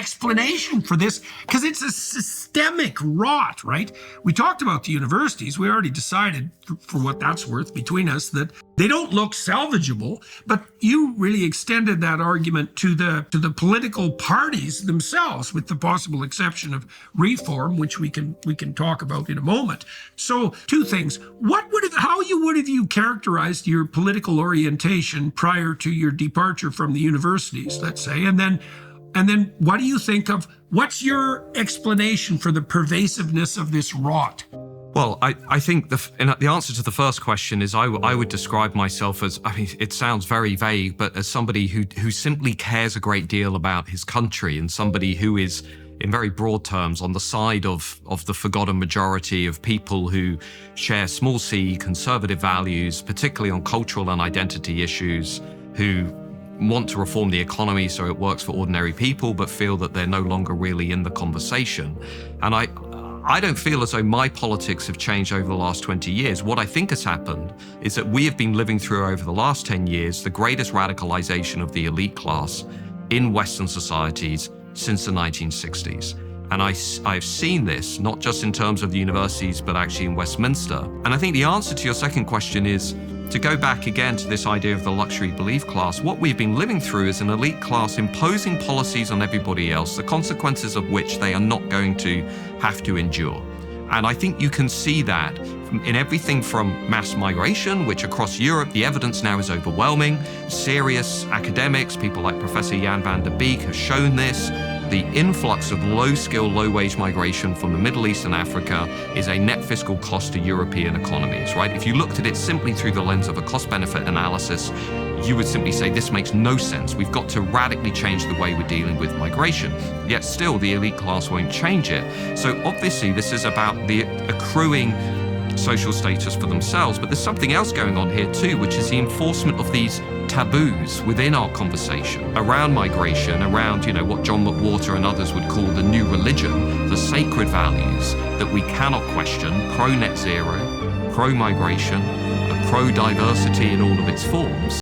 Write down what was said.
explanation for this? Because it's a systemic rot, right? We talked about the universities. We already decided, for what that's worth between us, that they don't look salvageable. But you really extended that argument to the political parties themselves, with the possible exception of reform, which we can talk about in a moment. So, two things: how would have you characterized your political orientation prior to your departure from the universities, let's say, and then what do you think of, what's your explanation for the pervasiveness of this rot? Well, I think the answer to the first question is I would describe myself as, I mean, it sounds very vague, but as somebody who simply cares a great deal about his country, and somebody who is, in very broad terms, on the side of the forgotten majority of people who share small c conservative values, particularly on cultural and identity issues, who want to reform the economy so it works for ordinary people, but feel that they're no longer really in the conversation. And I don't feel as though my politics have changed over the last 20 years. What I think has happened is that we have been living through, over the last 10 years, the greatest radicalization of the elite class in Western societies since the 1960s. And I've seen this, not just in terms of the universities, but actually in Westminster. And I think the answer to your second question is, to go back again to this idea of the luxury belief class, what we've been living through is an elite class imposing policies on everybody else, the consequences of which they are not going to have to endure. And I think you can see that in everything from mass migration, which across Europe, the evidence now is overwhelming. Serious academics, people like Professor Jan van der Beek, have shown this. The influx of low-skill, low-wage migration from the Middle East and Africa is a net fiscal cost to European economies, right? If you looked at it simply through the lens of a cost-benefit analysis, you would simply say this makes no sense. We've got to radically change the way we're dealing with migration. Yet still, the elite class won't change it. So obviously, this is about the accruing social status for themselves, but there's something else going on here too, which is the enforcement of these taboos within our conversation around migration, around, what John McWhorter and others would call the new religion, the sacred values that we cannot question: pro-net zero, pro-migration, pro-diversity in all of its forms.